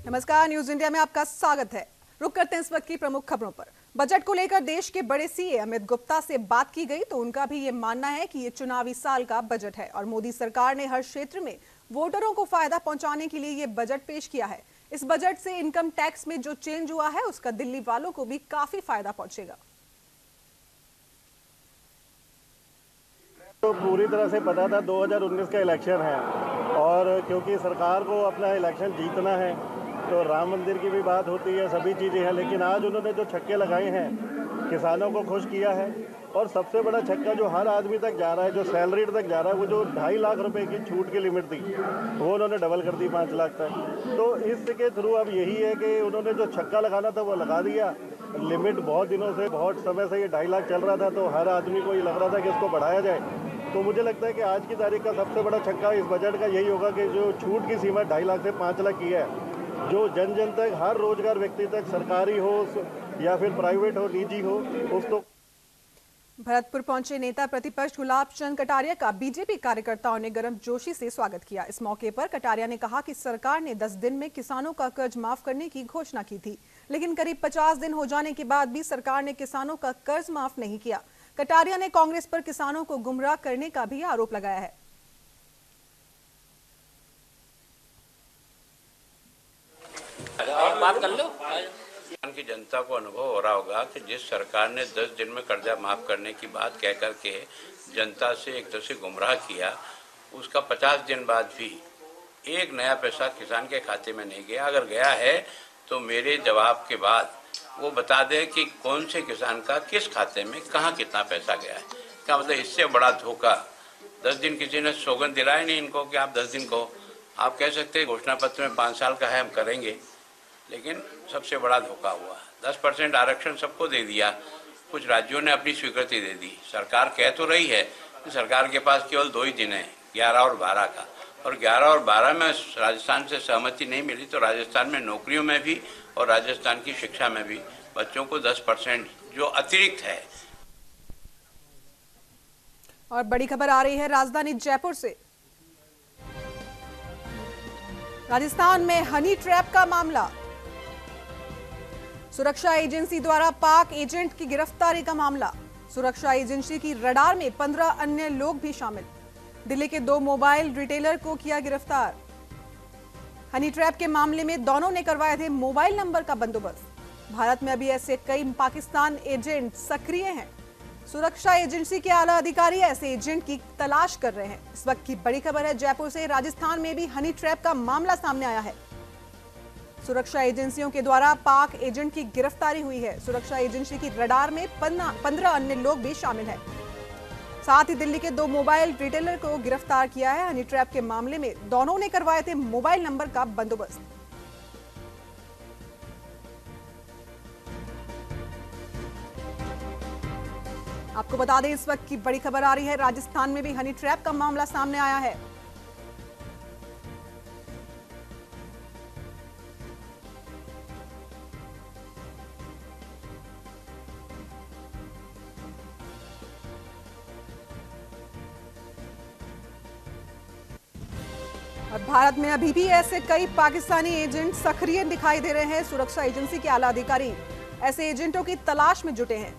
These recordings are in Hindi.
नमस्कार, न्यूज इंडिया में आपका स्वागत है। रुक करते हैं इस वक्त की प्रमुख खबरों पर। बजट को लेकर देश के बड़े सीए अमित गुप्ता से बात की गई तो उनका भी ये मानना है कि ये चुनावी साल का बजट है और मोदी सरकार ने हर क्षेत्र में वोटरों को फायदा पहुंचाने के लिए ये बजट पेश किया है। इस बजट से इनकम टैक्स में जो चेंज हुआ है उसका दिल्ली वालों को भी काफी फायदा पहुंचेगा। तो पूरी तरह से पता था 2019 का इलेक्शन है और क्योंकि सरकार को अपना इलेक्शन जीतना है तो राम मंदिर की भी बात होती है, सभी चीज़ें हैं, लेकिन आज उन्होंने जो छक्के लगाए हैं किसानों को खुश किया है। और सबसे बड़ा छक्का जो हर आदमी तक जा रहा है, जो सैलरीड तक जा रहा है, वो जो 2.5 लाख रुपए की छूट की लिमिट थी वो उन्होंने डबल कर दी 5 लाख तक। तो इसके थ्रू अब यही है कि उन्होंने जो छक्का लगाना था वो लगा दिया। लिमिट बहुत दिनों से, बहुत समय से ये 2.5 लाख चल रहा था तो हर आदमी को ये लग रहा था कि इसको बढ़ाया जाए। तो मुझे लगता है कि आज की तारीख का सबसे बड़ा छक्का इस बजट का यही होगा कि जो छूट की सीमा 2.5 लाख से 5 लाख की है, जो जन जन तक, हर रोजगार व्यक्ति तक, सरकारी हो या फिर प्राइवेट हो, निजी हो, उसको। भरतपुर पहुंचे नेता प्रतिपक्ष गुलाब चंद कटारिया का बीजेपी कार्यकर्ताओं ने गर्मजोशी से स्वागत किया। इस मौके पर कटारिया ने कहा कि सरकार ने 10 दिन में किसानों का कर्ज माफ करने की घोषणा की थी, लेकिन करीब 50 दिन हो जाने के बाद भी सरकार ने किसानों का कर्ज माफ नहीं किया। कटारिया ने कांग्रेस पर किसानों को गुमराह करने का भी आरोप लगाया है। बात कर लो। की जनता को अनुभव हो रहा होगा कि जिस सरकार ने 10 दिन में कर्जा माफ करने की बात कह करके जनता से एक तरह से गुमराह किया, उसका 50 दिन बाद भी एक नया पैसा किसान के खाते में नहीं गया। अगर गया है तो मेरे जवाब के बाद वो बता दे कि कौन से किसान का किस खाते में कहाँ कितना पैसा गया है। क्या मतलब इससे बड़ा धोखा 10 दिन किसी ने सौगंध दिलाया नहीं इनको कि आप 10 दिन को आप कह सकते हैं घोषणा पत्र में 5 साल का है हम करेंगे, लेकिन सबसे बड़ा धोखा हुआ। 10% आरक्षण सबको दे दिया, कुछ राज्यों ने अपनी स्वीकृति दे दी। सरकार कह तो रही है कि सरकार के पास केवल 2 ही दिन है, 11 और 12 का, और 11 और 12 में राजस्थान से सहमति नहीं मिली तो राजस्थान में नौकरियों में भी और राजस्थान की शिक्षा में भी बच्चों को 10% जो अतिरिक्त है। और बड़ी खबर आ रही है राजधानी जयपुर से। राजस्थान में हनी ट्रैप का मामला, सुरक्षा एजेंसी द्वारा पाक एजेंट की गिरफ्तारी का मामला। सुरक्षा एजेंसी की रडार में 15 अन्य लोग भी शामिल। दिल्ली के 2 मोबाइल रिटेलर को किया गिरफ्तार। हनी ट्रैप के मामले में दोनों ने करवाए थे मोबाइल नंबर का बंदोबस्त। भारत में अभी ऐसे कई पाकिस्तान एजेंट सक्रिय हैं। सुरक्षा एजेंसी के आला अधिकारी ऐसे एजेंट की तलाश कर रहे हैं। इस वक्त की बड़ी खबर है जयपुर से। राजस्थान में भी हनी ट्रैप का मामला सामने आया है। सुरक्षा एजेंसियों के द्वारा पाक एजेंट की गिरफ्तारी हुई है। सुरक्षा एजेंसी की रडार में 15 अन्य लोग भी शामिल हैं। साथ ही दिल्ली के 2 मोबाइल रिटेलर को गिरफ्तार किया है। हनी ट्रैप के मामले में दोनों ने करवाए थे मोबाइल नंबर का बंदोबस्त। आपको बता दें इस वक्त की बड़ी खबर आ रही है, राजस्थान में भी हनी ट्रैप का मामला सामने आया है। और भारत में अभी भी ऐसे कई पाकिस्तानी एजेंट सक्रिय दिखाई दे रहे हैं। सुरक्षा एजेंसी के आला अधिकारी ऐसे एजेंटों की तलाश में जुटे हैं।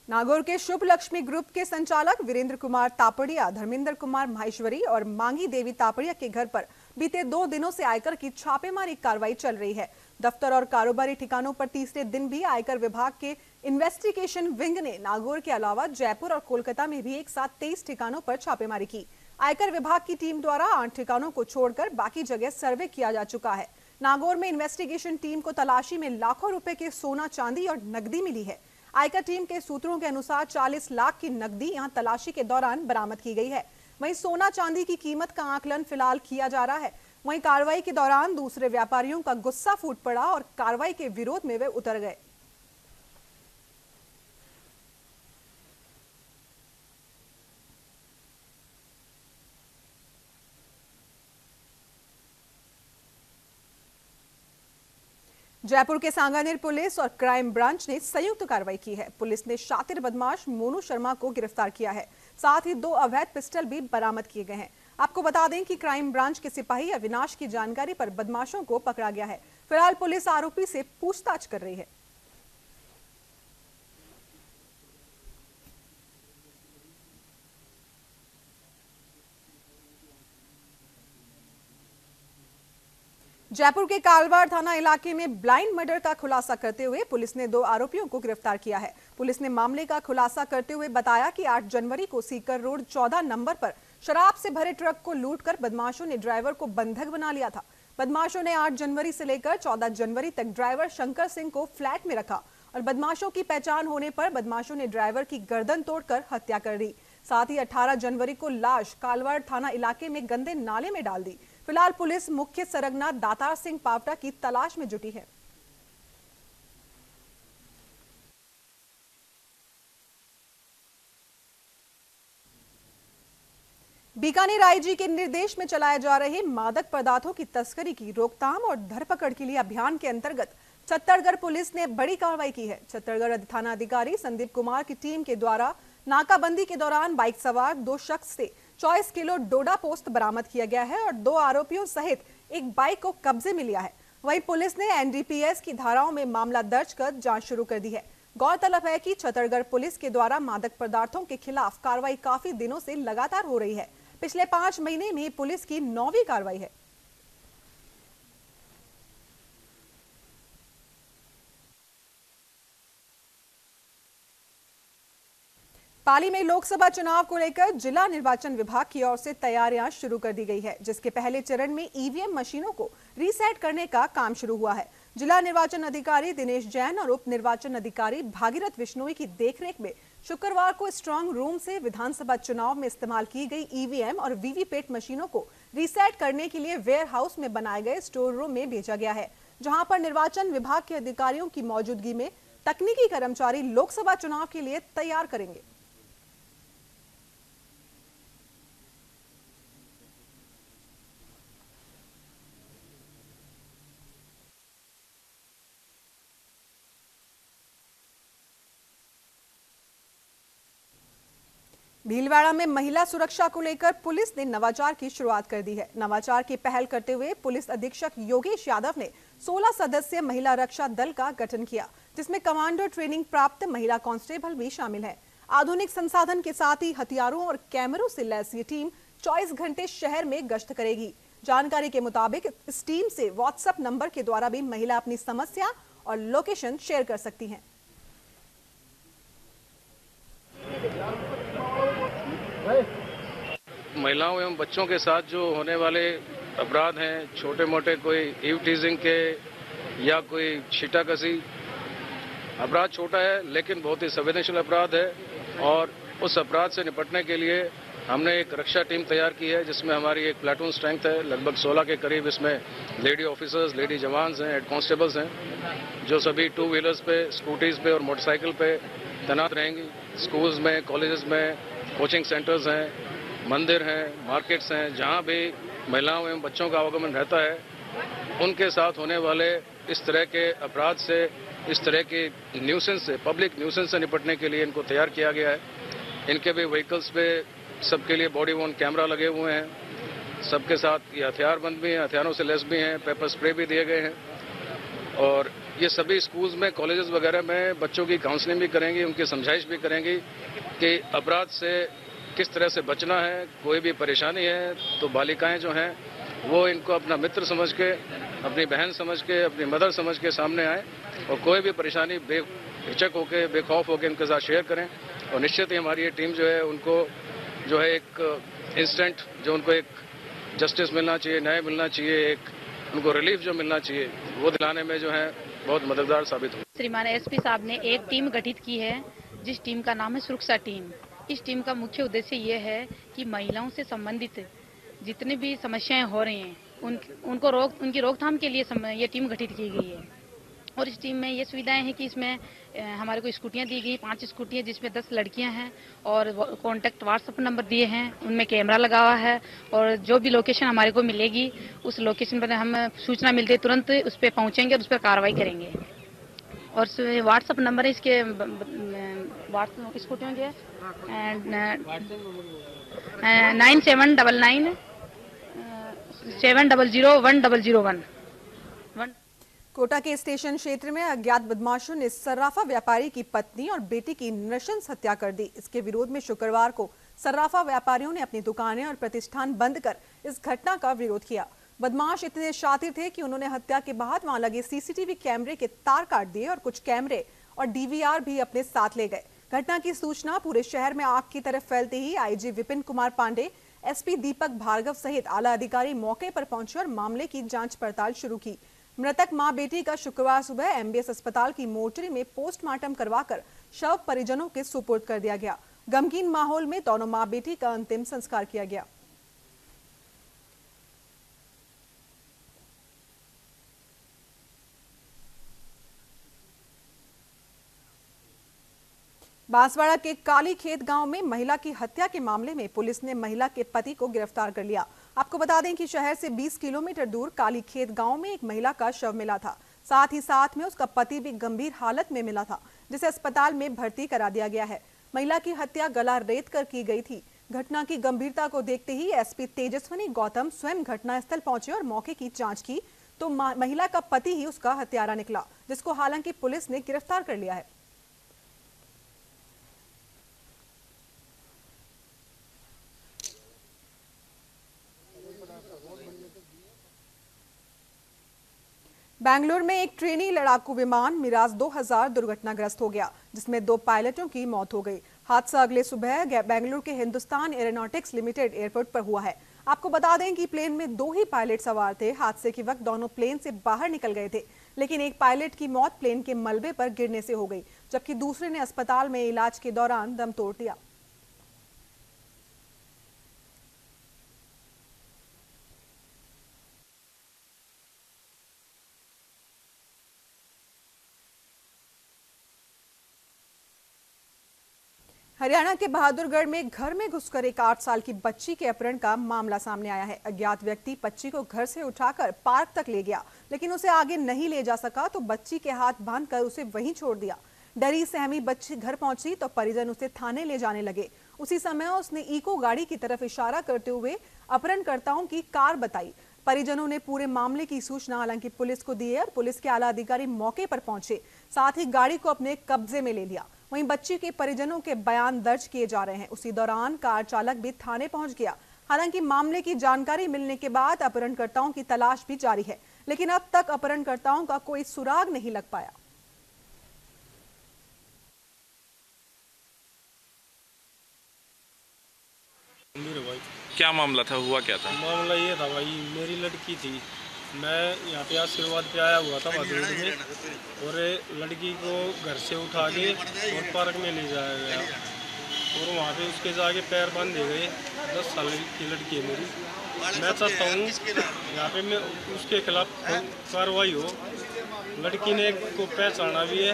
नागौर के शुभ लक्ष्मी ग्रुप के संचालक वीरेंद्र कुमार तापड़िया, धर्मेंद्र कुमार माहेश्वरी और मांगी देवी तापड़िया के घर पर बीते 2 दिनों से आयकर की छापेमारी कार्रवाई चल रही है। दफ्तर और कारोबारी ठिकानों पर तीसरे दिन भी आयकर विभाग के इन्वेस्टिगेशन विंग ने नागौर के अलावा जयपुर और कोलकाता में भी एक साथ 23 ठिकानों पर छापेमारी की। आयकर विभाग की टीम द्वारा 8 ठिकानों को छोड़कर बाकी जगह सर्वे किया जा चुका है। नागौर में इन्वेस्टिगेशन टीम को तलाशी में लाखों रुपए के सोना, चांदी और नकदी मिली है। आयकर टीम के सूत्रों के अनुसार 40 लाख की नकदी यहां तलाशी के दौरान बरामद की गई है। वहीं सोना चांदी की कीमत का आकलन फिलहाल किया जा रहा है। वहीं कार्रवाई के दौरान दूसरे व्यापारियों का गुस्सा फूट पड़ा और कार्रवाई के विरोध में वे उतर गए। जयपुर के सांगानेर पुलिस और क्राइम ब्रांच ने संयुक्त कार्रवाई की है। पुलिस ने शातिर बदमाश मोनू शर्मा को गिरफ्तार किया है। साथ ही 2 अवैध पिस्टल भी बरामद किए गए हैं। आपको बता दें कि क्राइम ब्रांच के सिपाही अविनाश की जानकारी पर बदमाशों को पकड़ा गया है। फिलहाल पुलिस आरोपी से पूछताछ कर रही है। जयपुर के कालवाड़ थाना इलाके में ब्लाइंड मर्डर का खुलासा करते हुए पुलिस ने 2 आरोपियों को गिरफ्तार किया है। पुलिस ने मामले का खुलासा करते हुए बताया कि 8 जनवरी को सीकर रोड 14 नंबर पर शराब से भरे ट्रक को लूटकर बदमाशों ने ड्राइवर को बंधक बना लिया था। बदमाशों ने 8 जनवरी से लेकर 14 जनवरी तक ड्राइवर शंकर सिंह को फ्लैट में रखा और बदमाशों की पहचान होने पर बदमाशों ने ड्राइवर की गर्दन तोड़कर हत्या कर दी। साथ ही 18 जनवरी को लाश कालवाड़ थाना इलाके में गंदे नाले में डाल दी। फिलहाल पुलिस मुख्य सरगना दातार सिंह पावटा की तलाश में जुटी है। बीकानेर आईजी के निर्देश में चलाए जा रहे मादक पदार्थों की तस्करी की रोकथाम और धरपकड़ के लिए अभियान के अंतर्गत छत्तीसगढ़ पुलिस ने बड़ी कार्रवाई की है। छत्तीसगढ़ थाना अधिकारी संदीप कुमार की टीम के द्वारा नाकाबंदी के दौरान बाइक सवार 2 शख्स से 24 किलो डोडा पोस्त बरामद किया गया है और 2 आरोपियों सहित एक बाइक को कब्जे में लिया है। वहीं पुलिस ने एनडीपीएस की धाराओं में मामला दर्ज कर जांच शुरू कर दी है। गौरतलब है कि छत्तीसगढ़ पुलिस के द्वारा मादक पदार्थों के खिलाफ कार्रवाई काफी दिनों से लगातार हो रही है। पिछले 5 महीने में पुलिस की 9वीं कार्रवाई है। पाली में लोकसभा चुनाव को लेकर जिला निर्वाचन विभाग की ओर से तैयारियां शुरू कर दी गई है, जिसके पहले चरण में ईवीएम मशीनों को रीसेट करने का काम शुरू हुआ है। जिला निर्वाचन अधिकारी दिनेश जैन और उप निर्वाचन अधिकारी भागीरथ विश्नोई की देखरेख में शुक्रवार को स्ट्रांग रूम से विधानसभा चुनाव में इस्तेमाल की गई ईवीएम और वीवीपैट मशीनों को रीसेट करने के लिए वेयर हाउस में बनाए गए स्टोर रूम में भेजा गया है, जहां पर निर्वाचन विभाग के अधिकारियों की मौजूदगी में तकनीकी कर्मचारी लोकसभा चुनाव के लिए तैयार करेंगे। भीलवाड़ा में महिला सुरक्षा को लेकर पुलिस ने नवाचार की शुरुआत कर दी है। नवाचार की पहल करते हुए पुलिस अधीक्षक योगेश यादव ने 16 सदस्यीय महिला रक्षा दल का गठन किया, जिसमें कमांडो ट्रेनिंग प्राप्त महिला कांस्टेबल भी शामिल है। आधुनिक संसाधन के साथ ही हथियारों और कैमरों से लैस ये टीम 24 घंटे शहर में गश्त करेगी। जानकारी के मुताबिक इस टीम से व्हाट्सएप नंबर के द्वारा भी महिला अपनी समस्या और लोकेशन शेयर कर सकती हैं। महिलाओं एवं बच्चों के साथ जो होने वाले अपराध हैं, छोटे मोटे कोई ईव टीजिंग के या कोई छीटाकसी, अपराध छोटा है लेकिन बहुत ही संवेदनशील अपराध है और उस अपराध से निपटने के लिए हमने एक रक्षा टीम तैयार की है, जिसमें हमारी एक प्लाटून स्ट्रेंथ है, लगभग 16 के करीब। इसमें लेडी ऑफिसर्स, लेडी जवान्स हैं, हेड कांस्टेबल्स हैं, जो सभी 2 व्हीलर्स पे, स्कूटीज पे और मोटरसाइकिल पे तैनात रहेंगी। स्कूल्स में, कॉलेजेस में, कोचिंग सेंटर्स हैं, मंदिर हैं, मार्केट्स हैं, जहां भी महिलाओं एवं बच्चों का आवागमन रहता है, उनके साथ होने वाले इस तरह के अपराध से, इस तरह की न्यूसेंस से, पब्लिक न्यूसेंस से निपटने के लिए इनको तैयार किया गया है। इनके भी व्हीकल्स पे सबके लिए बॉडी वॉर्न कैमरा लगे हुए हैं। सबके साथ ये हथियारबंद भी हैं, हथियारों से लैस भी हैं, पेपर स्प्रे भी दिए गए हैं और ये सभी स्कूल्स में, कॉलेजेस वगैरह में बच्चों की काउंसलिंग भी करेंगी, उनकी समझाइश भी करेंगी कि अपराध से किस तरह से बचना है। कोई भी परेशानी है तो बालिकाएं जो हैं वो इनको अपना मित्र समझ के, अपनी बहन समझ के, अपनी मदर समझ के सामने आए और कोई भी परेशानी बेहिचक होकर, बेखौफ होकर इनके साथ शेयर करें। और निश्चित ही हमारी ये टीम जो है उनको जो है एक इंस्टेंट, जो उनको एक जस्टिस मिलना चाहिए, न्याय मिलना चाहिए, एक उनको रिलीफ जो मिलना चाहिए, वो दिलाने में जो है बहुत मददगार साबित हो। श्रीमान एसपी साहब ने एक टीम गठित की है, जिस टीम का नाम है सुरक्षा टीम। इस टीम का मुख्य उद्देश्य ये है कि महिलाओं से संबंधित जितनी भी समस्याएं हो रही हैं उनकी रोकथाम के लिए ये टीम गठित की गई है। और इस टीम में ये सुविधाएं हैं कि इसमें हमारे को स्कूटियां दी गई, 5 स्कूटियां जिसमें 10 लड़कियां हैं और कॉन्टैक्ट व्हाट्सएप नंबर दिए हैं, उनमें कैमरा लगा हुआ है और जो भी लोकेशन हमारे को मिलेगी उस लोकेशन पर हम सूचना मिलते तुरंत उस पर पहुंचेंगे और उस पर कार्रवाई करेंगे। और व्हाट्सएप नंबर है इसके व्हाट्सएप स्कूटियों के 9799 7001001। कोटा के स्टेशन क्षेत्र में अज्ञात बदमाशों ने सर्राफा व्यापारी की पत्नी और बेटी की नृशंस हत्या कर दी। इसके विरोध में शुक्रवार को सर्राफा व्यापारियों ने अपनी दुकानें और प्रतिष्ठान बंद कर इस घटना का विरोध किया। बदमाश इतने शातिर थे कि उन्होंने हत्या के बाद वहां लगे सीसीटीवी कैमरे के तार काट दिए और कुछ कैमरे और डीवीआर भी अपने साथ ले गए। घटना की सूचना पूरे शहर में आग की तरफ फैलते ही आईजी विपिन कुमार पांडे, एसपी दीपक भार्गव सहित आला अधिकारी मौके पर पहुंचे और मामले की जांच पड़ताल शुरू की। मृतक मां बेटी का शुक्रवार सुबह एमबीएस अस्पताल की मोर्चरी में पोस्टमार्टम करवाकर शव परिजनों के सुपुर्द कर दिया गया। गमगीन माहौल में दोनों मां बेटी का अंतिम संस्कार किया गया। बांसवाड़ा के काली खेत गांव में महिला की हत्या के मामले में पुलिस ने महिला के पति को गिरफ्तार कर लिया। आपको बता दें कि शहर से 20 किलोमीटर दूर काली खेत गांव में एक महिला का शव मिला था। साथ ही साथ में उसका पति भी गंभीर हालत में मिला था, जिसे अस्पताल में भर्ती करा दिया गया है। महिला की हत्या गला रेत कर की गई थी। घटना की गंभीरता को देखते ही एसपी तेजस्विनी गौतम स्वयं घटनास्थल पहुंचे और मौके की जांच की तो महिला का पति ही उसका हत्यारा निकला, जिसको हालांकि पुलिस ने गिरफ्तार कर लिया है। बेंगलुरु में एक ट्रेनी लड़ाकू विमान मिराज 2000 दुर्घटनाग्रस्त हो गया, जिसमें 2 पायलटों की मौत हो गई। हादसा अगले सुबह बेंगलुरु के हिंदुस्तान एरोनॉटिक्स लिमिटेड एयरपोर्ट पर हुआ है। आपको बता दें कि प्लेन में 2 ही पायलट सवार थे। हादसे के वक्त दोनों प्लेन से बाहर निकल गए थे, लेकिन एक पायलट की मौत प्लेन के मलबे पर गिरने से हो गई, जबकि दूसरे ने अस्पताल में इलाज के दौरान दम तोड़ दिया। हरियाणा के बहादुरगढ़ में घर में घुसकर एक 8 साल की बच्ची के अपहरण का मामला सामने आया है। अज्ञात व्यक्ति बच्ची को घर से उठाकर पार्क तक ले गया, लेकिन उसे आगे नहीं ले जा सका तो बच्ची के हाथ बांधकर उसे वहीं छोड़ दिया। डरी सहमी बच्ची घर पहुंची तो परिजन उसे थाने ले जाने लगे। उसी समय उसने इको गाड़ी की तरफ इशारा करते हुए अपहरणकर्ताओं की कार बताई। परिजनों ने पूरे मामले की सूचना हालांकि पुलिस को दी है और पुलिस के आला अधिकारी मौके पर पहुंचे, साथ ही गाड़ी को अपने कब्जे में ले लिया। वहीं बच्ची के परिजनों के बयान दर्ज किए जा रहे हैं। उसी दौरान कार चालक भी थाने पहुंच गया। हालांकि मामले की जानकारी मिलने के बाद अपहरणकर्ताओं की तलाश भी जारी है, लेकिन अब तक अपहरणकर्ताओं का कोई सुराग नहीं लग पाया। क्या मामला था, हुआ क्या था? मामला ये था भाई, मेरी लड़की थी, मैं यहाँ पे आशीर्वाद पे आया हुआ था भदोही में, और लड़की को घर से उठा के और पार्क में ले जाया गया और वहाँ पे उसके जाके पैर बांधे गए। 10 साल की लड़की है मेरी। मैं चाहता हूँ यहाँ पे मैं उसके खिलाफ कार्रवाई हो। लड़की ने को पहचाना भी है,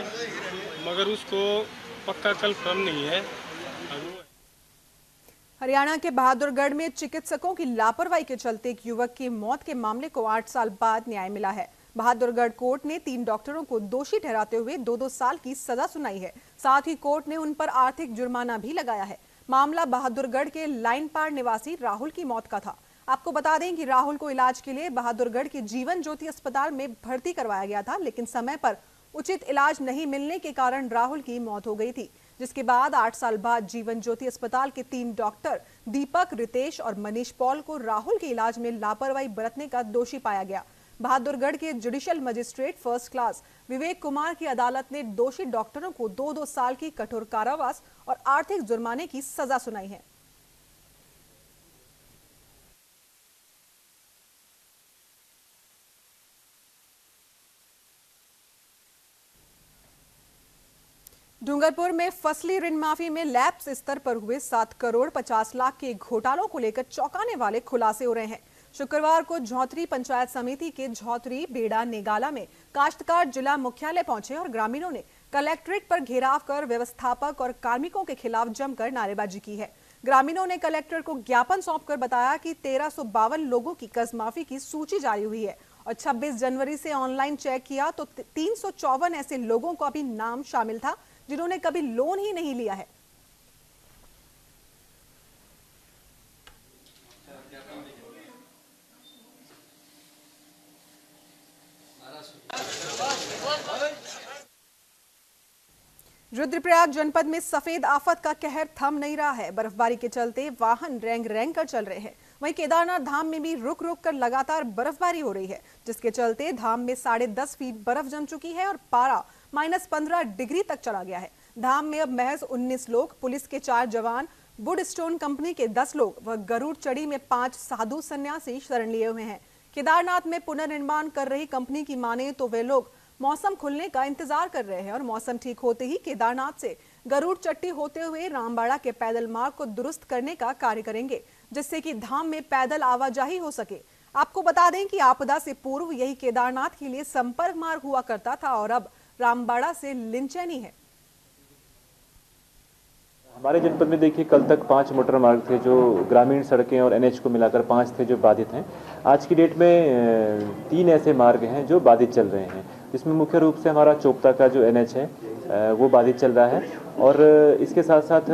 मगर उसको पक्का कन्फर्म नहीं है। हरियाणा के बहादुरगढ़ में चिकित्सकों की लापरवाही के चलते एक युवक की मौत के मामले को 8 साल बाद न्याय मिला है। बहादुरगढ़ कोर्ट ने 3 डॉक्टरों को दोषी ठहराते हुए 2-2 साल की सजा सुनाई है। साथ ही कोर्ट ने उन पर आर्थिक जुर्माना भी लगाया है। मामला बहादुरगढ़ के लाइन पार निवासी राहुल की मौत का था। आपको बता दें कि राहुल को इलाज के लिए बहादुरगढ़ के जीवन ज्योति अस्पताल में भर्ती करवाया गया था, लेकिन समय पर उचित इलाज नहीं मिलने के कारण राहुल की मौत हो गई थी, जिसके बाद 8 साल बाद जीवन ज्योति अस्पताल के 3 डॉक्टर दीपक, रितेश और मनीष पॉल को राहुल के इलाज में लापरवाही बरतने का दोषी पाया गया। बहादुरगढ़ के judicial magistrate first class Vivek Kumar की अदालत ने दोषी डॉक्टरों को 2-2 साल की कठोर कारावास और आर्थिक जुर्माने की सजा सुनाई है। डूंगरपुर में फसली ऋण माफी में लैप्स स्तर पर हुए 7 करोड़ 50 लाख के घोटालों को लेकर चौंकाने वाले खुलासे हो रहे हैं। शुक्रवार को झौतरी पंचायत समिति के झौतरी बेड़ा नेगाला में काश्तकार जिला मुख्यालय पहुंचे और ग्रामीणों ने कलेक्ट्रेट पर घेराव कर व्यवस्थापक और कार्मिकों के खिलाफ जमकर नारेबाजी की है। ग्रामीणों ने कलेक्टर को ज्ञापन सौंपकर बताया कि 1352 लोगों की कर्ज माफी की सूची जारी हुई है और 26 जनवरी से ऑनलाइन चेक किया तो 354 ऐसे लोगों का भी नाम शामिल था जिन्होंने कभी लोन ही नहीं लिया है। रुद्रप्रयाग जनपद में सफेद आफत का कहर थम नहीं रहा है। बर्फबारी के चलते वाहन रेंग रेंग कर चल रहे हैं। वहीं केदारनाथ धाम में भी रुक रुक कर लगातार बर्फबारी हो रही है, जिसके चलते धाम में 10.5 फीट बर्फ जम चुकी है और पारा -15 डिग्री तक चला गया है। धाम में अब महज 19 लोग, पुलिस के 4 जवान, वुड स्टोन कंपनी के 10 लोग व गरुड़ चढ़ी में 5 साधु सन्यासी शरण लिए हुए हैं। केदारनाथ में पुनर्निर्माण कर रही कंपनी की माने तो वे लोग मौसम खुलने का इंतजार कर रहे हैं और मौसम ठीक होते ही केदारनाथ से गरुड़ चट्टी होते हुए रामबाड़ा के पैदल मार्ग को दुरुस्त करने का कार्य करेंगे, जिससे कि धाम में पैदल आवाजाही हो सके। आपको बता दें कि आपदा से पूर्व यही केदारनाथ के लिए संपर्क मार्ग हुआ करता था और अब रामबाड़ा से लिंचैनी है। हमारे जनपद में देखिए कल तक 5 मोटर मार्ग थे जो ग्रामीण सड़कें और एनएच को मिलाकर 5 थे जो बाधित हैं। आज की डेट में 3 ऐसे मार्ग हैं जो बाधित चल रहे हैं, जिसमें मुख्य रूप से हमारा चोपता का जो एनएच है वो बाधित चल रहा है और इसके साथ साथ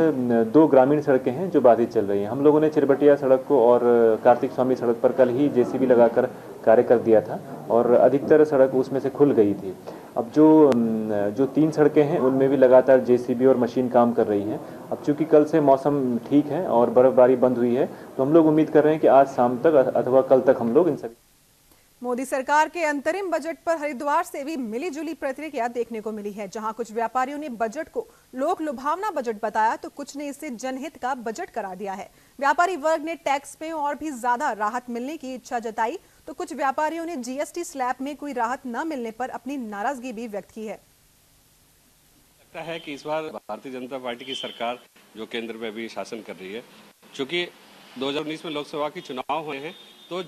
2 ग्रामीण सड़कें हैं जो बाधित चल रही हैं। हम लोगों ने चिरबटिया सड़क को और कार्तिक स्वामी सड़क पर कल ही जेसीबी लगाकर कार्य कर दिया था और अधिकतर सड़क उसमें से खुल गई थी। अब जो 3 सड़कें हैं उनमें भी लगातार जेसीबी और मशीन काम कर रही हैं। अब चूंकि कल से मौसम ठीक है और बर्फबारी बंद हुई है तो हम लोग उम्मीद कर रहे हैं कि आज शाम तक अथवा कल तक हम लोग इन सभी। मोदी सरकार के अंतरिम बजट पर हरिद्वार से भी मिलीजुली प्रतिक्रिया देखने को मिली है, जहां कुछ व्यापारियों ने बजट को लोक लुभावना बजट बताया तो कुछ ने इसे जनहित का बजट करार दिया है। व्यापारी वर्ग ने टैक्स में और भी ज्यादा राहत मिलने की इच्छा जताई तो कुछ व्यापारियों ने जीएसटी स्लैब में कोई राहत न मिलने पर अपनी नाराजगी भी व्यक्त की है। लगता है कि इस बार भारतीय जनता पार्टी की सरकार जो केंद्र में भी शासन कर रही है, चूंकि 2019 में लोकसभा के चुनाव हुए हैं तो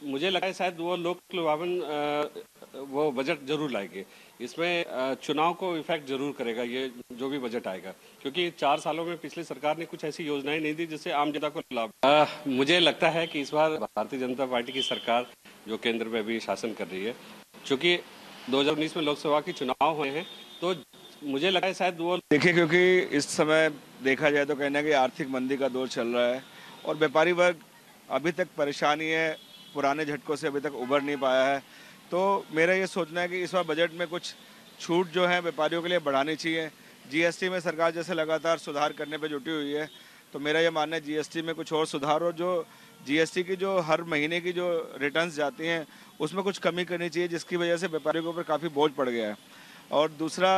मुझे लगता है शायद वो लोक लुभावन वो बजट जरूर लाएंगे। इसमें चुनाव को इफेक्ट जरूर करेगा ये जो भी बजट आएगा, क्योंकि 4 सालों में पिछली सरकार ने कुछ ऐसी योजनाएं नहीं दी जिससे आम जनता को लाभ। मुझे लगता है कि इस बार भारतीय जनता पार्टी की सरकार जो केंद्र में भी शासन कर रही है, चूंकि 2019 में लोकसभा के चुनाव हुए हैं तो मुझे लगता है शायद वो देखिए, क्योंकि इस समय देखा जाए तो कहना है कि आर्थिक मंदी का दौर चल रहा है और व्यापारी वर्ग अभी तक परेशानी है, पुराने झटकों से अभी तक उभर नहीं पाया है। तो मेरा ये सोचना है कि इस बार बजट में कुछ छूट जो है व्यापारियों के लिए बढ़ानी चाहिए। जीएसटी में सरकार जैसे लगातार सुधार करने पे जुटी हुई है, तो मेरा ये मानना है जीएसटी में कुछ और सुधार और जो जीएसटी की जो हर महीने की जो रिटर्न्स जाती हैं उसमें कुछ कमी करनी चाहिए, जिसकी वजह से व्यापारियों के ऊपर काफ़ी बोझ पड़ गया है। और दूसरा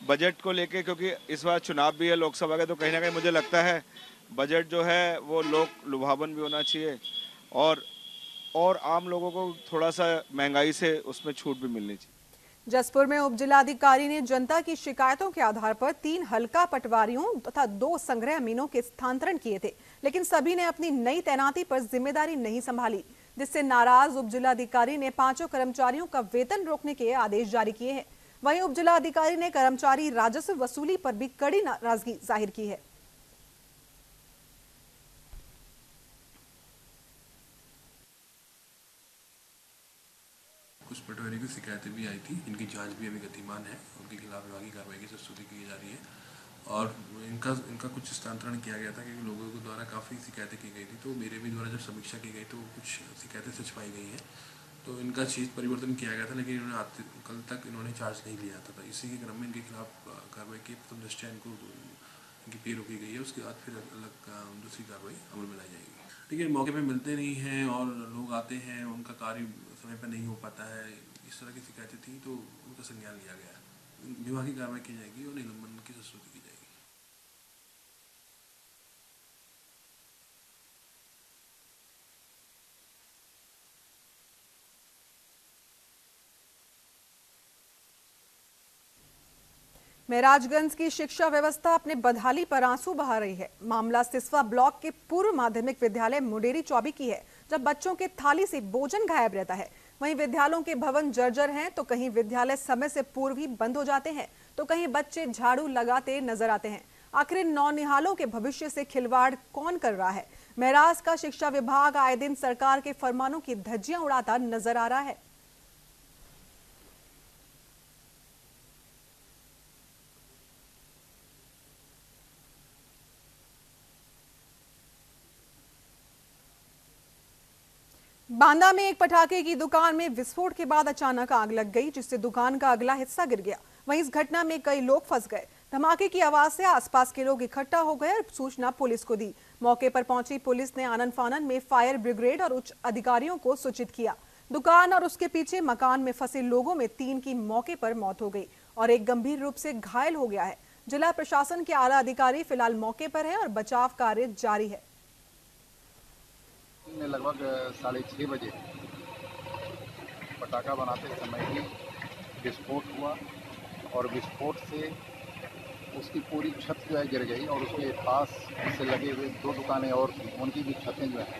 बजट को लेके, क्योंकि इस बार चुनाव भी है लोकसभा का, तो कहीं ना कहीं मुझे लगता है बजट जो है वो लोक लुभावन भी होना चाहिए और आम लोगों को थोड़ा सा महंगाई से उसमें छूट भी मिलनी चाहिए। जसपुर में उप जिलाधिकारी ने जनता की शिकायतों के आधार पर 3 हल्का पटवारियों तथा 2 संग्रह अमीनों के स्थानांतरण किए थे, लेकिन सभी ने अपनी नई तैनाती पर जिम्मेदारी नहीं संभाली, जिससे नाराज उप जिलाधिकारी ने 5 कर्मचारियों का वेतन रोकने के आदेश जारी किए हैं। वहीं उप जिलाधिकारी ने कर्मचारी राजस्व वसूली पर भी कड़ी नाराजगी जाहिर की है। कुछ पटवारी की शिकायतें भी आई थी, इनकी जांच भी अभी गतिमान है, उनके खिलाफ विभागीय कार्रवाई की प्रस्तुति की जा रही है और इनका कुछ स्थानांतरण किया गया था क्योंकि लोगों के द्वारा काफ़ी शिकायतें की गई थी। तो मेरे भी द्वारा जब समीक्षा की गई तो कुछ शिकायतें सच पाई गई हैं, तो इनका चीज परिवर्तन किया गया था, लेकिन इन्होंने कल तक इन्होंने चार्ज नहीं लिया था। इसी के क्रम में इनके खिलाफ कार्रवाई की प्रथम दृष्टया इनकी पे रोकी गई है, उसके बाद फिर अलग दूसरी कार्रवाई अमल में लाई जाएगी। ठीक है, मौके पे मिलते नहीं हैं और लोग आते हैं, उनका कार्य समय पर नहीं हो पाता है, इस तरह की शिकायतें थी तो उनका संज्ञान लिया गया। विभागीय कार्रवाई की जाएगी और निलंबन की प्रस्तुति की जाएगी। महराजगंज की शिक्षा व्यवस्था अपने बदहाली पर आंसू बहा रही है। मामला सिसवा ब्लॉक के पूर्व माध्यमिक विद्यालय मुडेरी चौबी की है, जब बच्चों के थाली से भोजन गायब रहता है। वहीं विद्यालयों के भवन जर्जर हैं तो कहीं विद्यालय समय से पूर्व ही बंद हो जाते हैं तो कहीं बच्चे झाड़ू लगाते नजर आते हैं। आखिर इन नौनिहालों के भविष्य से खिलवाड़ कौन कर रहा है? महाराष्ट्र का शिक्षा विभाग आए दिन सरकार के फरमानों की धज्जियां उड़ाता नजर आ रहा है। बांदा में एक पटाखे की दुकान में विस्फोट के बाद अचानक आग लग गई, जिससे दुकान का अगला हिस्सा गिर गया। वहीं इस घटना में कई लोग फंस गए। धमाके की आवाज से आसपास के लोग इकट्ठा हो गए और सूचना पुलिस को दी। मौके पर पहुंची पुलिस ने आनन फानन में फायर ब्रिगेड और उच्च अधिकारियों को सूचित किया। दुकान और उसके पीछे मकान में फंसे लोगों में 3 की मौके पर मौत हो गई और एक गंभीर रूप से घायल हो गया है। जिला प्रशासन के आला अधिकारी फिलहाल मौके पर है और बचाव कार्य जारी है। लगभग 6:30 बजे पटाखा बनाते समय ही विस्फोट हुआ और विस्फोट से उसकी पूरी छत जो है गिर गई और उसके पास से लगे हुए 2 दुकानें और थी, उनकी भी छतें जो है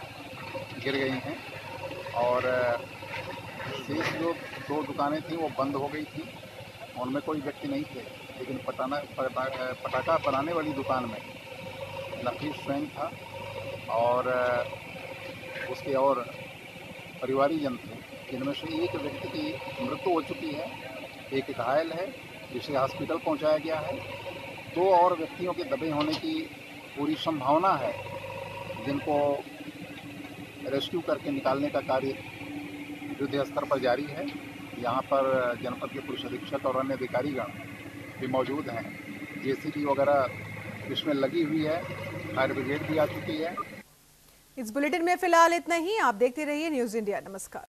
गिर गई हैं और शेष जो 2 दुकानें थी वो बंद हो गई थी। उनमें कोई व्यक्ति नहीं थे, लेकिन पटाखा बनाने वाली दुकान में नफीस स्वयं था और उसके और परिवारीजन थे, जिनमें से एक व्यक्ति की मृत्यु हो चुकी है, एक घायल है जिसे हॉस्पिटल पहुंचाया गया है। 2 और व्यक्तियों के दबे होने की पूरी संभावना है, जिनको रेस्क्यू करके निकालने का कार्य युद्ध स्तर पर जारी है। यहाँ पर जनपद के पुलिस अधीक्षक और अन्य अधिकारीगण भी मौजूद हैं। जेसीबी वगैरह इसमें लगी हुई है, फायर ब्रिगेड भी आ चुकी है। इस बुलेटिन में फिलहाल इतना ही। आप देखते रहिए न्यूज़ इंडिया। नमस्कार।